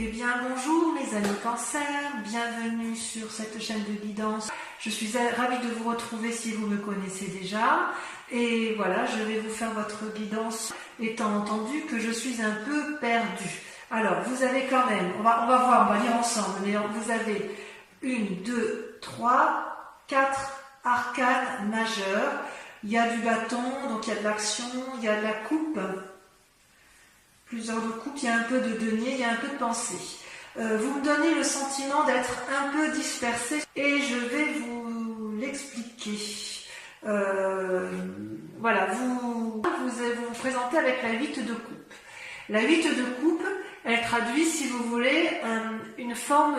Eh bien bonjour mes amis Cancer, bienvenue sur cette chaîne de guidance. Je suis ravie de vous retrouver si vous me connaissez déjà. Et voilà, je vais vous faire votre guidance étant entendu que je suis un peu perdue. Alors vous avez quand même, on va voir, on va lire ensemble, mais vous avez 1, 2, 3, 4 arcanes majeures. Il y a du bâton, donc il y a de l'action, il y a de la coupe. Plusieurs de coupes, il y a un peu de denier, il y a un peu de pensée. Vous me donnez le sentiment d'être un peu dispersé et je vais vous l'expliquer. Voilà, vous vous présentez avec la 8 de coupe. La 8 de coupe, elle traduit, si vous voulez, une forme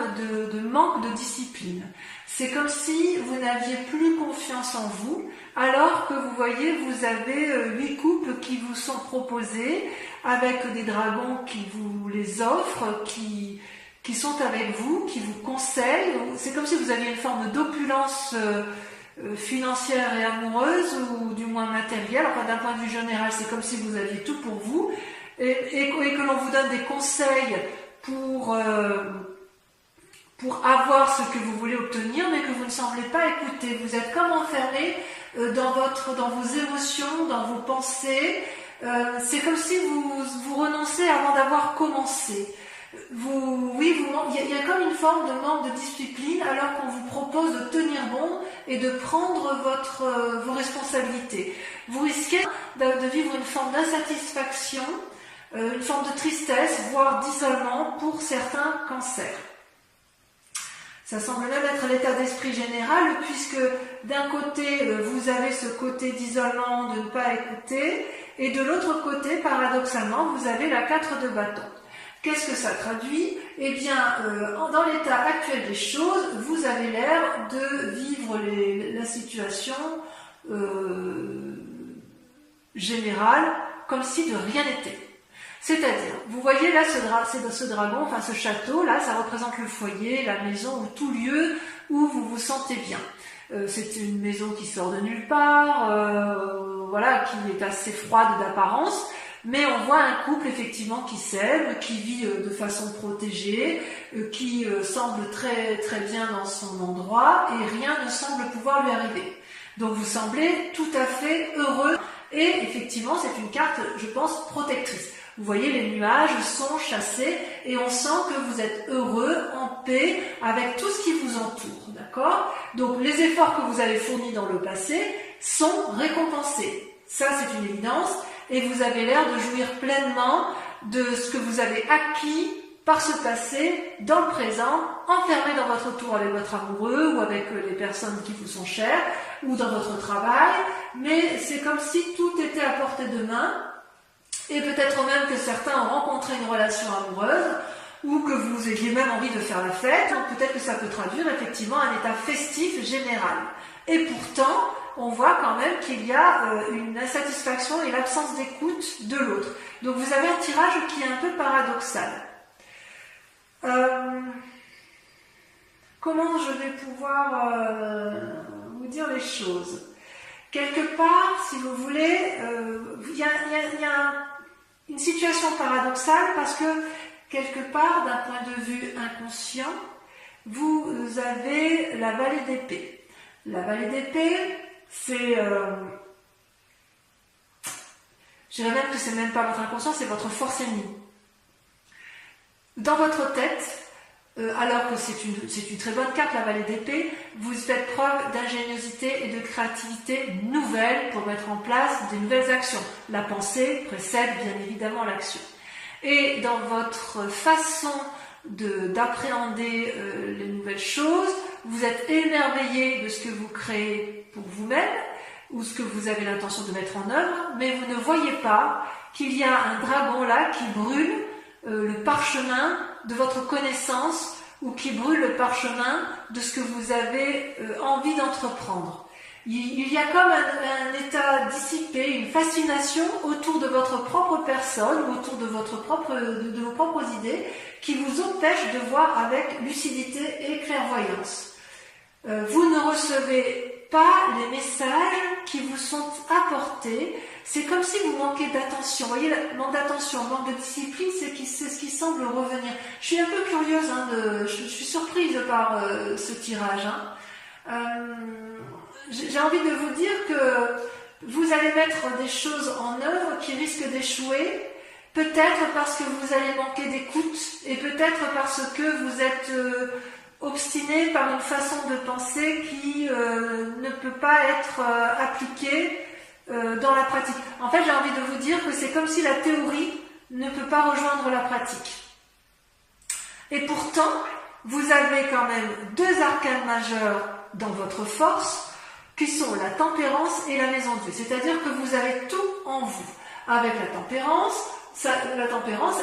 de manque de discipline. C'est comme si vous n'aviez plus confiance en vous, alors que vous voyez, vous avez 8 coupes qui vous sont proposées, avec des dragons qui vous les offrent, qui sont avec vous, qui vous conseillent. C'est comme si vous aviez une forme d'opulence financière et amoureuse, ou du moins matérielle. Enfin, d'un point de vue général, c'est comme si vous aviez tout pour vous, et que l'on vous donne des conseils pour avoir ce que vous voulez obtenir, mais que vous ne semblez pas écouter. Vous êtes comme enfermé dans vos émotions, dans vos pensées. C'est comme si vous renoncez avant d'avoir commencé. Il y a comme une forme de manque de discipline alors qu'on vous propose de tenir bon et de prendre vos responsabilités. Vous risquez de vivre une forme d'insatisfaction, une forme de tristesse, voire d'isolement pour certains cancers. Ça semble même être l'état d'esprit général, puisque d'un côté, vous avez ce côté d'isolement, de ne pas écouter, et de l'autre côté, paradoxalement, vous avez la 4 de bâton. Qu'est-ce que ça traduit? Eh bien, dans l'état actuel des choses, vous avez l'air de vivre la situation générale comme si de rien n'était. C'est-à-dire, vous voyez là ce dragon, enfin ce château, là, ça représente le foyer, la maison, ou tout lieu où vous vous sentez bien. C'est une maison qui sort de nulle part, voilà, qui est assez froide d'apparence, mais on voit un couple effectivement qui s'aime, qui vit de façon protégée, qui semble très très bien dans son endroit, et rien ne semble pouvoir lui arriver. Donc vous semblez tout à fait heureux, et effectivement c'est une carte, je pense, protectrice. Vous voyez, les nuages sont chassés et on sent que vous êtes heureux, en paix, avec tout ce qui vous entoure, d'accord? Donc les efforts que vous avez fournis dans le passé sont récompensés. Ça, c'est une évidence. Et vous avez l'air de jouir pleinement de ce que vous avez acquis par ce passé, dans le présent, enfermé dans votre tour avec votre amoureux ou avec les personnes qui vous sont chères, ou dans votre travail. Mais c'est comme si tout était à portée de main. Et peut-être même que certains ont rencontré une relation amoureuse, ou que vous ayez même envie de faire la fête. Donc peut-être que ça peut traduire effectivement un état festif général. Et pourtant, on voit quand même qu'il y a une insatisfaction et l'absence d'écoute de l'autre. Donc vous avez un tirage qui est un peu paradoxal. Comment je vais pouvoir vous dire les choses? Quelque part, si vous voulez, il y a une situation paradoxale parce que, quelque part, d'un point de vue inconscient, vous avez la vallée d'épée. La vallée d'épée, c'est... je dirais même que c'est même pas votre inconscient, c'est votre force ennemie. Dans votre tête, alors que c'est une très bonne carte, la vallée d'épée, vous faites preuve d'ingéniosité et de créativité nouvelle pour mettre en place des nouvelles actions. La pensée précède bien évidemment l'action. Et dans votre façon d'appréhender les nouvelles choses, vous êtes émerveillé de ce que vous créez pour vous-même, ou ce que vous avez l'intention de mettre en œuvre, mais vous ne voyez pas qu'il y a un dragon là qui brûle le parchemin de votre connaissance, ou qui brûle le parchemin de ce que vous avez envie d'entreprendre. Il y a comme un état dissipé, une fascination autour de votre propre personne, ou autour de vos propres idées, qui vous empêche de voir avec lucidité et clairvoyance. Vous ne recevez pas les messages qui vous sont apportés. C'est comme si vous manquez d'attention. Vous voyez, manque d'attention, manque de discipline, c'est ce qui semble revenir. Je suis un peu curieuse, je suis surprise par ce tirage. J'ai envie de vous dire que vous allez mettre des choses en œuvre qui risquent d'échouer, peut-être parce que vous allez manquer d'écoute et peut-être parce que vous êtes obstiné par une façon de penser qui ne peut pas être appliquée dans la pratique. En fait, j'ai envie de vous dire que c'est comme si la théorie ne peut pas rejoindre la pratique. Et pourtant, vous avez quand même deux arcanes majeurs dans votre force, qui sont la tempérance et la maison de Dieu. C'est-à-dire que vous avez tout en vous. Avec la tempérance,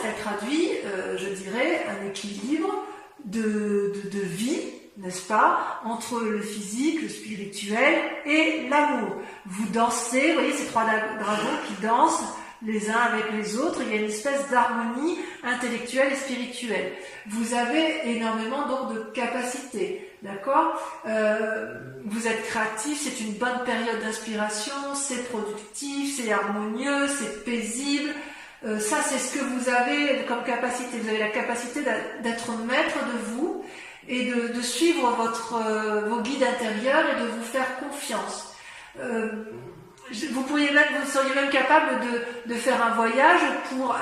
elle traduit, je dirais, un équilibre de vie, n'est-ce pas, entre le physique, le spirituel et l'amour. Vous dansez, vous voyez ces trois dragons qui dansent les uns avec les autres, il y a une espèce d'harmonie intellectuelle et spirituelle. Vous avez énormément donc de capacités, d'accord, vous êtes créatif, c'est une bonne période d'inspiration, c'est productif, c'est harmonieux, c'est paisible. Ça, c'est ce que vous avez comme capacité. Vous avez la capacité d'être maître de vous et de suivre vos guides intérieurs et de vous faire confiance. Vous seriez même capable de faire un voyage pour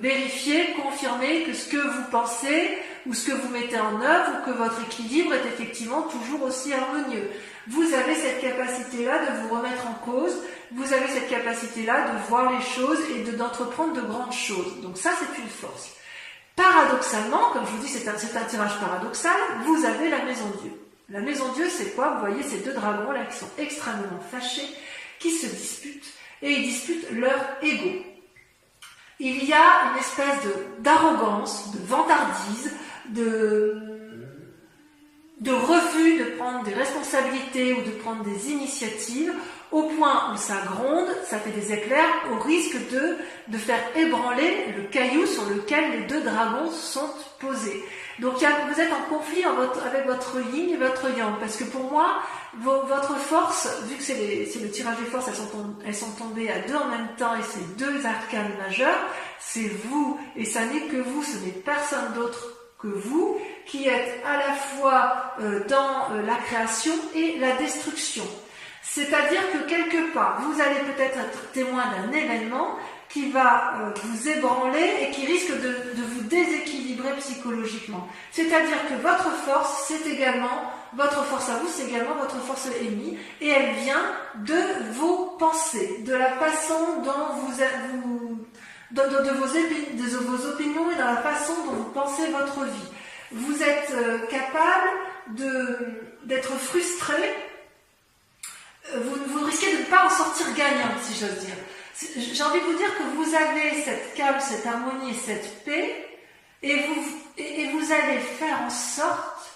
vérifier, confirmer que ce que vous pensez ou ce que vous mettez en œuvre ou que votre équilibre est effectivement toujours aussi harmonieux. Vous avez cette capacité-là de vous remettre en cause, vous avez cette capacité-là de voir les choses et d'entreprendre de grandes choses. Donc ça, c'est une force. Paradoxalement, comme je vous dis, c'est un tirage paradoxal, vous avez la maison Dieu. La maison Dieu, c'est quoi? Vous voyez ces deux dragons là qui sont extrêmement fâchés, qui se disputent, et ils disputent leur ego. Il y a une espèce d'arrogance, de vantardise, de refus de prendre des responsabilités ou de prendre des initiatives, au point où ça gronde, ça fait des éclairs, au risque de faire ébranler le caillou sur lequel les deux dragons sont posés. Donc vous êtes en conflit avec votre yin et votre yang, parce que pour moi, votre force, vu que c'est le tirage des forces, elles sont tombées à deux en même temps, et c'est deux arcanes majeurs, c'est vous, et ça n'est que vous, ce n'est personne d'autre que vous, qui êtes à la fois dans la création et la destruction. C'est-à-dire que quelque part, vous allez peut-être être témoin d'un événement qui va vous ébranler et qui risque de vous déséquilibrer psychologiquement. C'est-à-dire que votre force, votre force à vous, c'est également votre force ennemie, et elle vient de vos pensées, de la façon dont de vos opinions et dans la façon dont vous pensez votre vie. Vous êtes capable d'être frustré, vous risquez de ne pas en sortir gagnant, si j'ose dire. J'ai envie de vous dire que vous avez cette calme, cette harmonie et cette paix, et vous allez faire en sorte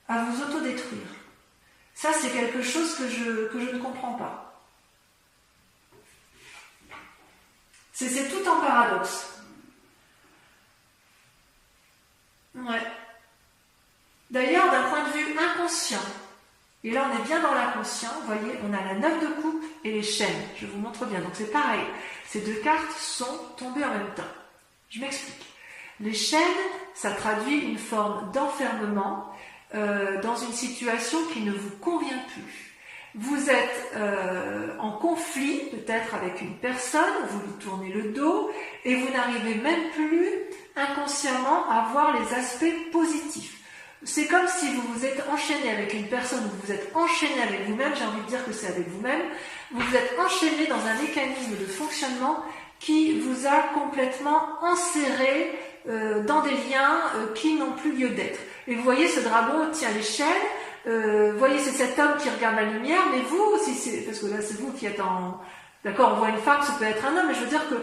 à vous autodétruire. Ça, c'est quelque chose que je ne comprends pas. C'est tout en paradoxe. Ouais. D'ailleurs, d'un point de vue inconscient, et là on est bien dans l'inconscient, vous voyez, on a la 9 de coupe et les chaînes. Je vous montre bien, donc c'est pareil. Ces deux cartes sont tombées en même temps. Je m'explique. Les chaînes, ça traduit une forme d'enfermement dans une situation qui ne vous convient plus. Vous êtes en conflit peut-être avec une personne, vous lui tournez le dos et vous n'arrivez même plus inconsciemment à voir les aspects positifs. C'est comme si vous vous êtes enchaîné avec une personne, vous vous êtes enchaîné avec vous-même, j'ai envie de dire que c'est avec vous-même, vous vous êtes enchaîné dans un mécanisme de fonctionnement qui vous a complètement enserré dans des liens qui n'ont plus lieu d'être. Et vous voyez, ce dragon tient l'échelle, vous voyez, c'est cet homme qui regarde la lumière, mais vous, parce que là c'est vous qui êtes en... D'accord, on voit une femme, ça peut être un homme, mais je veux dire que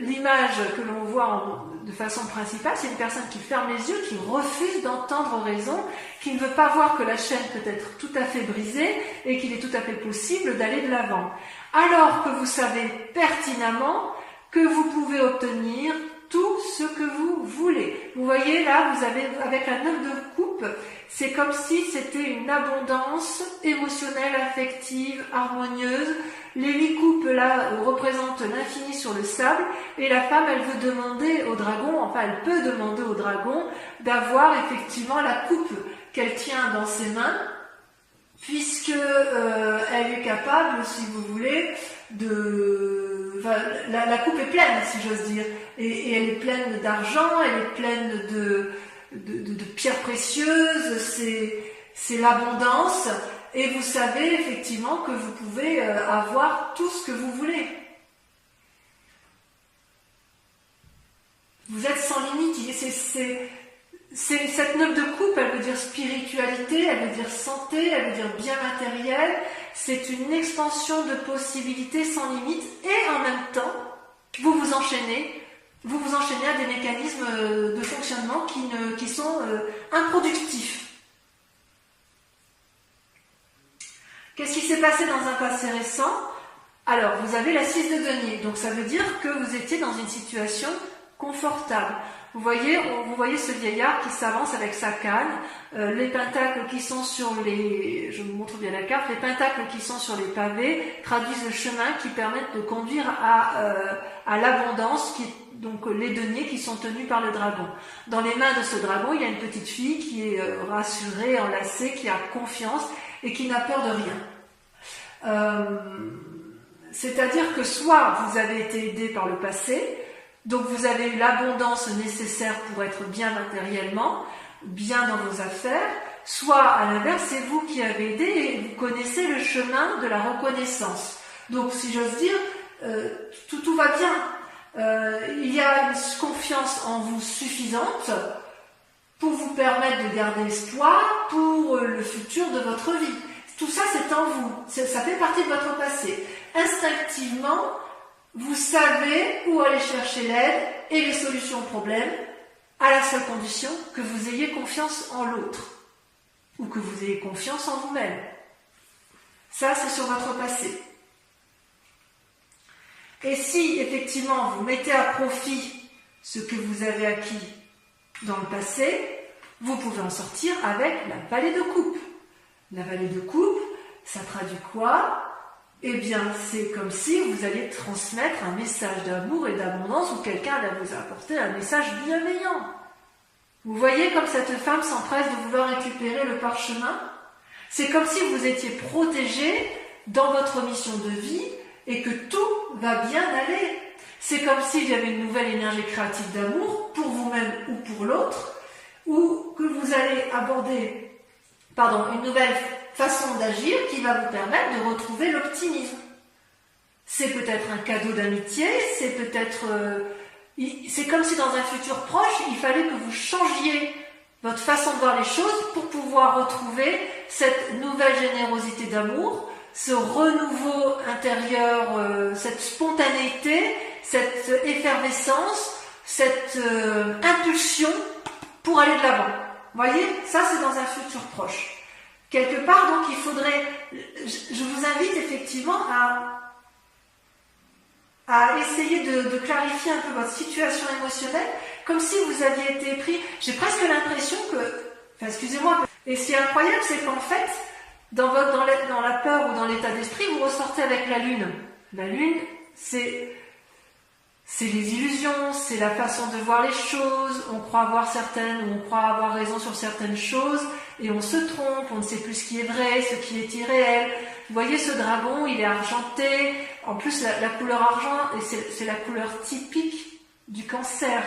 l'image que l'on voit de façon principale, c'est une personne qui ferme les yeux, qui refuse d'entendre raison, qui ne veut pas voir que la chaîne peut être tout à fait brisée et qu'il est tout à fait possible d'aller de l'avant. Alors que vous savez pertinemment que vous pouvez obtenir tout ce que vous voulez. Vous voyez voyez là, vous avez avec la 9 de coupe, c'est comme si c'était une abondance émotionnelle, affective, harmonieuse. Les 8 coupes là représentent l'infini sur le sable, et la femme, elle veut demander au dragon, enfin elle peut demander au dragon d'avoir effectivement la coupe qu'elle tient dans ses mains, puisque elle est capable, si vous voulez, de... Enfin, la coupe est pleine, si j'ose dire, et elle est pleine d'argent, elle est pleine de pierres précieuses, c'est l'abondance, et vous savez effectivement que vous pouvez avoir tout ce que vous voulez. Vous êtes sans limite. Cette 9 de coupe, elle veut dire spiritualité, elle veut dire santé, elle veut dire bien matériel. C'est une expansion de possibilités sans limite, et en même temps, vous vous enchaînez à des mécanismes de fonctionnement qui sont improductifs. Qu'est-ce qui s'est passé dans un passé récent? Alors, vous avez la 6 de denier, donc ça veut dire que vous étiez dans une situation confortable. Vous voyez ce vieillard qui s'avance avec sa canne, les pentacles qui sont sur les... Je vous montre bien la carte. Les pentacles qui sont sur les pavés traduisent le chemin qui permettent de conduire à l'abondance, donc les deniers qui sont tenus par le dragon. Dans les mains de ce dragon, il y a une petite fille qui est rassurée, enlacée, qui a confiance et qui n'a peur de rien. C'est-à-dire que soit vous avez été aidé par le passé, donc vous avez eu l'abondance nécessaire pour être bien matériellement, bien dans vos affaires, soit à l'inverse, c'est vous qui avez aidé et vous connaissez le chemin de la reconnaissance. Donc si j'ose dire, tout va bien. Il y a une confiance en vous suffisante pour vous permettre de garder espoir pour le futur de votre vie. Tout ça, c'est en vous. Ça fait partie de votre passé. Instinctivement, vous savez où aller chercher l'aide et les solutions aux problèmes, à la seule condition que vous ayez confiance en l'autre, ou que vous ayez confiance en vous-même. Ça, c'est sur votre passé. Et si, effectivement, vous mettez à profit ce que vous avez acquis dans le passé, vous pouvez en sortir avec la vallée de coupe. La vallée de coupe, ça traduit quoi? Eh bien, c'est comme si vous alliez transmettre un message d'amour et d'abondance, ou quelqu'un va vous apporter un message bienveillant. Vous voyez comme cette femme s'empresse de vouloir récupérer le parchemin? C'est comme si vous étiez protégé dans votre mission de vie et que tout va bien aller. C'est comme s'il y avait une nouvelle énergie créative d'amour pour vous-même ou pour l'autre, ou que vous allez aborder une nouvelle façon d'agir qui va vous permettre de retrouver l'optimisme. C'est peut-être un cadeau d'amitié, c'est peut-être... c'est comme si dans un futur proche, il fallait que vous changiez votre façon de voir les choses pour pouvoir retrouver cette nouvelle générosité d'amour, ce renouveau intérieur, cette spontanéité, cette effervescence, cette impulsion pour aller de l'avant. Vous voyez, ça c'est dans un futur proche. Quelque part, donc, il faudrait... Je vous invite effectivement à essayer de clarifier un peu votre situation émotionnelle, comme si vous aviez été pris... J'ai presque l'impression que... Enfin, excusez-moi. Et ce qui est incroyable, c'est qu'en fait, dans la peur ou dans l'état d'esprit, vous ressortez avec la lune. La lune, c'est les illusions, c'est la façon de voir les choses. On croit avoir raison sur certaines choses, et on se trompe, on ne sait plus ce qui est vrai, ce qui est irréel. Vous voyez, ce dragon, il est argenté. En plus, la couleur argent, et c'est la couleur typique du cancer.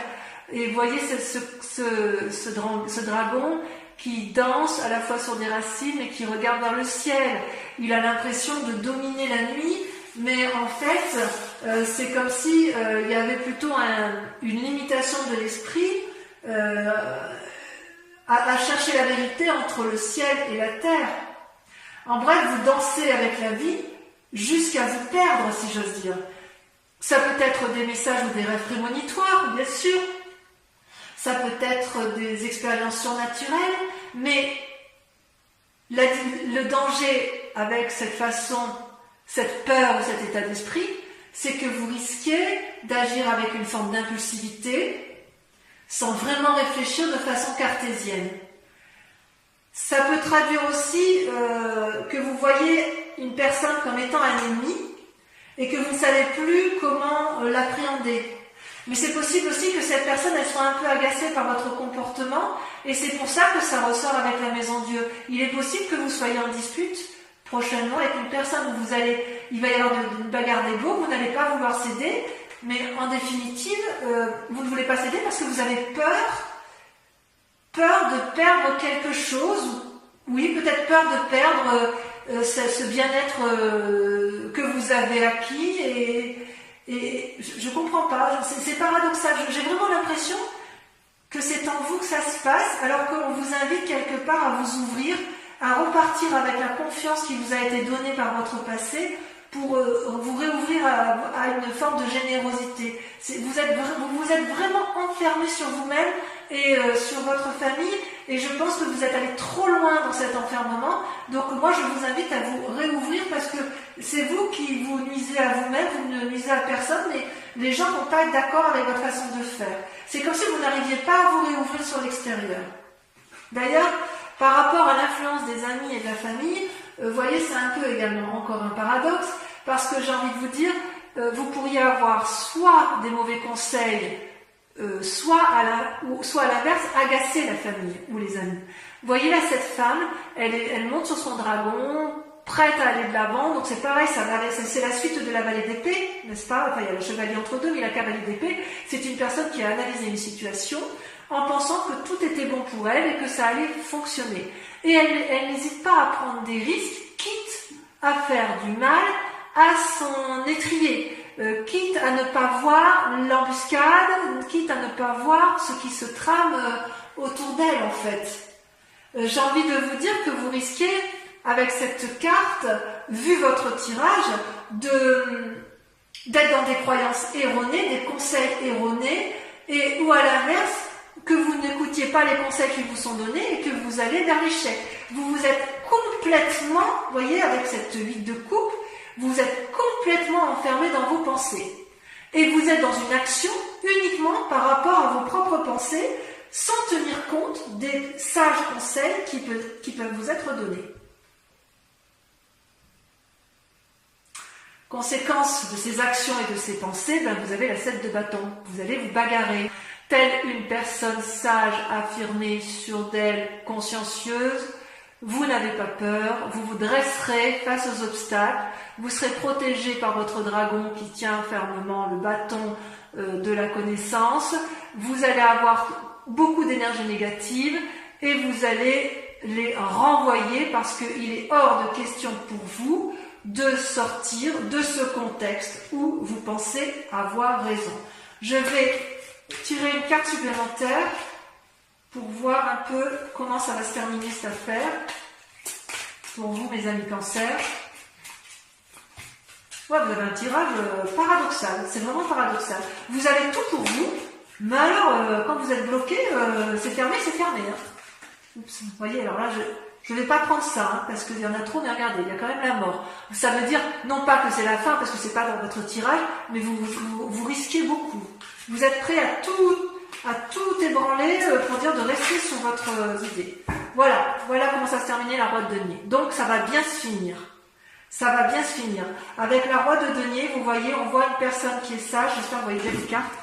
Et vous voyez ce dragon qui danse à la fois sur des racines et qui regarde vers le ciel. Il a l'impression de dominer la nuit, mais en fait, c'est comme si il y avait plutôt une limitation de l'esprit à chercher la vérité entre le ciel et la terre. En bref, vous dansez avec la vie jusqu'à vous perdre, si j'ose dire. Ça peut être des messages ou des rêves prémonitoires, bien sûr. Ça peut être des expériences surnaturelles, mais le danger avec cette peur ou cet état d'esprit, c'est que vous risquez d'agir avec une forme d'impulsivité, sans vraiment réfléchir de façon cartésienne. Ça peut traduire aussi que vous voyez une personne comme étant un ennemi et que vous ne savez plus comment l'appréhender. Mais c'est possible aussi que cette personne elle soit un peu agacée par votre comportement et c'est pour ça que ça ressort avec la Maison Dieu. Il est possible que vous soyez en dispute prochainement avec une personne où il va y avoir une bagarre d'ego, vous n'allez pas vouloir céder, mais en définitive, vous ne voulez pas céder parce que vous avez peur de perdre quelque chose, oui, peut-être peur de perdre ce bien-être que vous avez acquis et je comprends pas, c'est paradoxal, j'ai vraiment l'impression que c'est en vous que ça se passe alors qu'on vous invite quelque part à vous ouvrir, à repartir avec la confiance qui vous a été donnée par votre passé pour vous réouvrir à une forme de générosité. Vous êtes vraiment enfermé sur vous-même et sur votre famille et je pense que vous êtes allé trop loin dans cet enfermement. Donc moi je vous invite à vous réouvrir parce que c'est vous qui vous nuisez à vous-même, vous ne nuisez à personne, mais les gens ne vont pas être d'accord avec votre façon de faire. C'est comme si vous n'arriviez pas à vous réouvrir sur l'extérieur. D'ailleurs, par rapport à l'influence des amis et de la famille, vous voyez, c'est un peu également encore un paradoxe, parce que j'ai envie de vous dire, vous pourriez avoir soit des mauvais conseils, soit à l'inverse, agacer la famille ou les amis. Vous voyez là, cette femme, elle monte sur son dragon, prête à aller de l'avant, donc c'est pareil, c'est la suite de la vallée d'épée, n'est-ce pas? Enfin, il y a le chevalier entre deux, mais la cavalier d'épée, c'est une personne qui a analysé une situation en pensant que tout était bon pour elle et que ça allait fonctionner. Et elle n'hésite pas à prendre des risques, quitte à faire du mal à son étrier, quitte à ne pas voir l'embuscade, quitte à ne pas voir ce qui se trame autour d'elle en fait. J'ai envie de vous dire que vous risquez, avec cette carte, vu votre tirage, d'être dans des croyances erronées, des conseils erronés, ou à l'inverse, que vous n'écoutiez pas les conseils qui vous sont donnés et que vous allez vers l'échec. Vous vous êtes complètement, vous voyez, avec cette 8 de coupe, vous êtes complètement enfermé dans vos pensées. Et vous êtes dans une action uniquement par rapport à vos propres pensées, sans tenir compte des sages conseils qui peuvent vous être donnés. Conséquence de ces actions et de ces pensées, vous avez la 7 de bâton. Vous allez vous bagarrer. Telle une personne sage, affirmée, sûre d'elle, consciencieuse, vous n'avez pas peur, vous vous dresserez face aux obstacles, vous serez protégé par votre dragon qui tient fermement le bâton de la connaissance, vous allez avoir beaucoup d'énergie négative et vous allez les renvoyer parce qu'il est hors de question pour vous de sortir de ce contexte où vous pensez avoir raison. Je vais tirer une carte supplémentaire pour voir un peu comment ça va se terminer cette affaire pour vous, mes amis cancer. Ouais, vous avez un tirage paradoxal, c'est vraiment paradoxal. Vous avez tout pour vous, mais alors quand vous êtes bloqué, c'est fermé. Hein. Oups, vous voyez, alors là, je ne vais pas prendre ça, hein, parce qu'il y en a trop, mais regardez, il y a quand même la mort. Ça veut dire, non pas que c'est la fin, parce que c'est pas dans votre tirage, mais vous risquez beaucoup. Vous êtes prêt à tout ébranler pour dire de rester sur votre idée. Voilà comment ça se terminait la roue de denier. Donc ça va bien se finir. Ça va bien se finir. Avec la roue de denier, vous voyez, on voit une personne qui est sage. J'espère que vous voyez bien les cartes.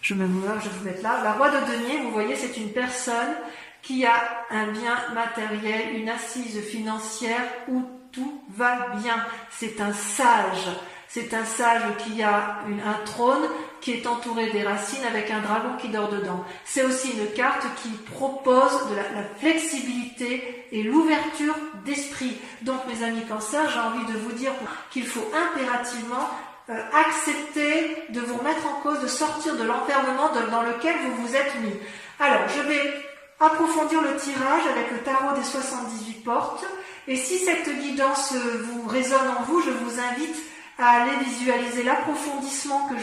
Je vais vous mettre là. La roue de denier, vous voyez, c'est une personne qui a un bien matériel, une assise financière où tout va bien. C'est un sage. C'est un sage qui a un trône qui est entouré des racines avec un dragon qui dort dedans. C'est aussi une carte qui propose de la flexibilité et l'ouverture d'esprit. Donc mes amis cancer, j'ai envie de vous dire qu'il faut impérativement accepter de vous remettre en cause, de sortir de l'enfermement dans lequel vous vous êtes mis. Alors, je vais approfondir le tirage avec le tarot des 78 portes. Et si cette guidance vous résonne en vous, je vous invite à aller visualiser l'approfondissement que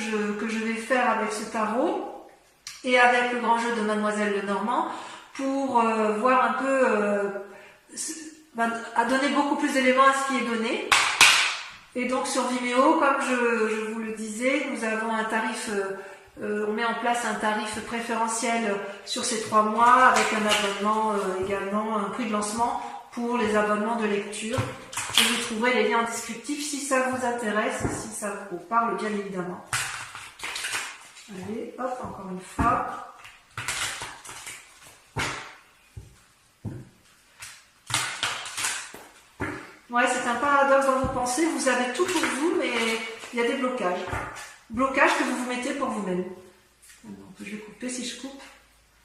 je vais faire avec ce tarot et avec le grand jeu de Mademoiselle Lenormand pour voir un peu, à donner beaucoup plus d'éléments à ce qui est donné. Et donc sur Vimeo, comme je vous le disais, nous avons un tarif on met en place un tarif préférentiel sur ces 3 mois avec un abonnement également, un prix de lancement pour les abonnements de lecture. Et vous trouverez les liens en descriptif si ça vous intéresse, si ça vous parle bien évidemment. Allez, hop, encore une fois. Ouais, c'est un paradoxe dans vos pensées. Vous avez tout pour vous, mais il y a des blocages. Blocages que vous vous mettez pour vous-même. Je vais couper si je coupe.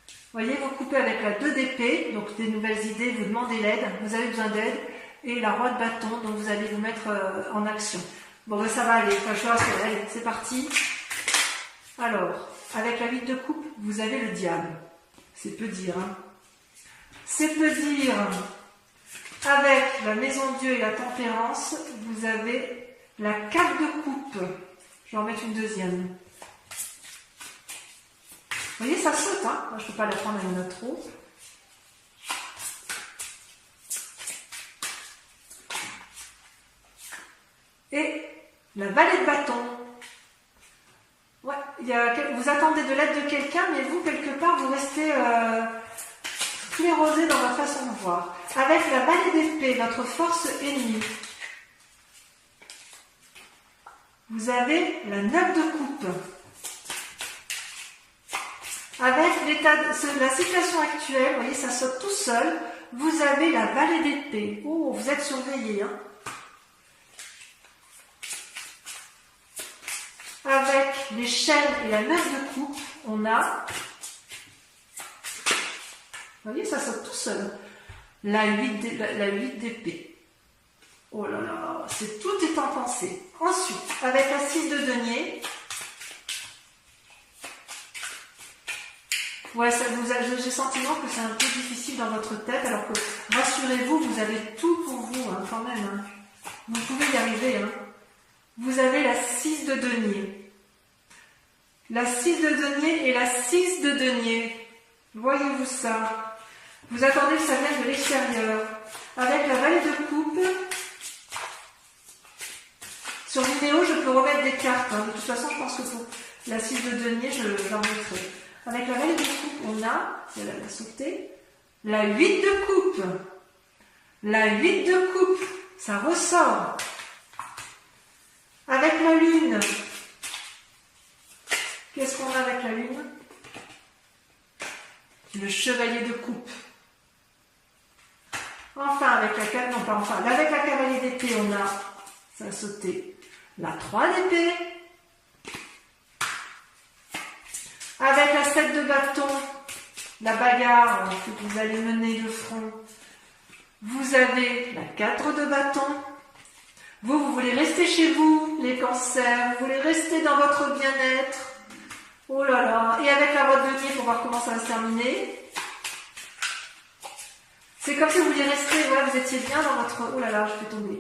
Vous voyez, vous coupez avec la 2 d'épée, donc des nouvelles idées, vous demandez l'aide, vous avez besoin d'aide, et la roi de bâton, donc vous allez vous mettre en action. Bon, ben, ça va aller, enfin, je vous rassure, allez, c'est parti. Alors, avec la 8 de coupe, vous avez le diable. C'est peu dire, hein. C'est peu dire. Avec la maison Dieu et la tempérance, vous avez la 4 de coupe. Je vais en mettre une deuxième. Vous voyez, ça saute, hein. Moi, je ne peux pas la prendre, il y en a trop. Et la vallée de bâton. Ouais, vous attendez de l'aide de quelqu'un, mais vous, quelque part, vous restez sclérosé dans votre façon de voir. Avec la vallée d'épée, votre force ennemie. Vous avez la 9 de coupe. Avec la situation actuelle, vous voyez, ça saute tout seul. Vous avez la vallée d'épée. Oh, vous êtes surveillé, hein. Avec les chaînes et la 9 de coupe, on a, vous voyez, ça saute tout seul. La 8 d'épée. Oh là là, tout est en pensée. Ensuite, avec la 6 de denier, ouais, j'ai le sentiment que c'est un peu difficile dans votre tête, alors que, rassurez-vous, vous avez tout pour vous, hein, quand même. Hein. Vous pouvez y arriver. Hein. Vous avez la 6 de denier. La 6 de denier et la 6 de denier. Voyez-vous ça? Vous attendez que ça vienne de l'extérieur. Avec la vallée de coupe, sur vidéo, je peux remettre des cartes. Hein. De toute façon, je pense que pour la 6 de denier, j'en mettrai. Avec la vallée de coupe, on a, si elle a sauté, la 8 de coupe. La 8 de coupe, ça ressort. Avec la lune, qu'est-ce qu'on a avec la lune? Le chevalier de coupe. Enfin, avec la cavalier d'épée, on a, ça a sauté, la 3 d'épée. Avec la 7 de bâton, la bagarre que vous allez mener de front, vous avez la 4 de bâton. Vous voulez rester chez vous, les cancers, vous voulez rester dans votre bien-être. Oh là là, et avec la roi de denier pour voir comment ça va se terminer. C'est comme si vous vouliez rester, voilà, vous étiez bien dans votre... Oh là là, je fais tomber.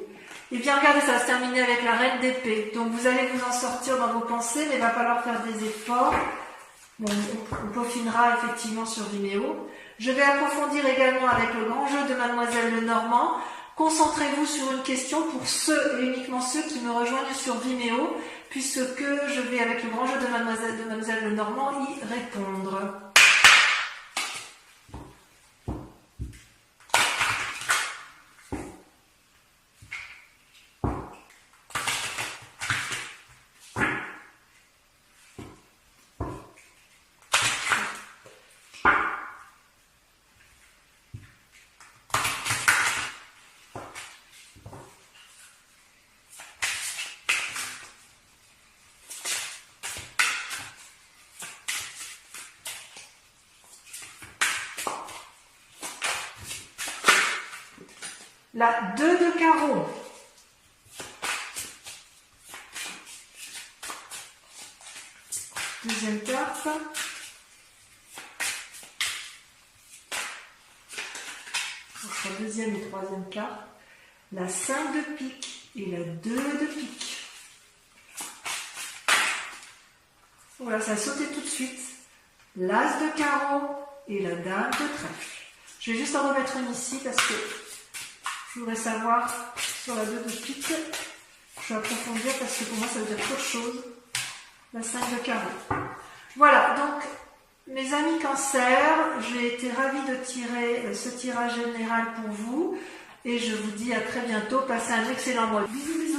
Et bien regardez, ça va se terminer avec la reine d'épée. Donc vous allez vous en sortir dans vos pensées, mais il va falloir faire des efforts. Bon, on peaufinera effectivement sur Vimeo. Je vais approfondir également avec le grand jeu de Mademoiselle Lenormand. Concentrez-vous sur une question pour ceux et uniquement ceux qui me rejoignent sur Vimeo, puisque je vais avec le grand jeu de Mademoiselle Lenormand y répondre. La 2 de carreau. Deuxième carte. Entre deuxième et troisième carte. La 5 de pique et la 2 de pique. Voilà, ça a sauté tout de suite. L'as de carreau et la dame de trèfle. Je vais juste en remettre une ici parce que je voudrais savoir sur la 2 de pique. Je vais approfondir parce que pour moi ça veut dire trop de choses. La 5 de carreau. Mes amis Cancer, j'ai été ravie de tirer ce tirage général pour vous et je vous dis à très bientôt. Passez un excellent mois. Bisous, bisous.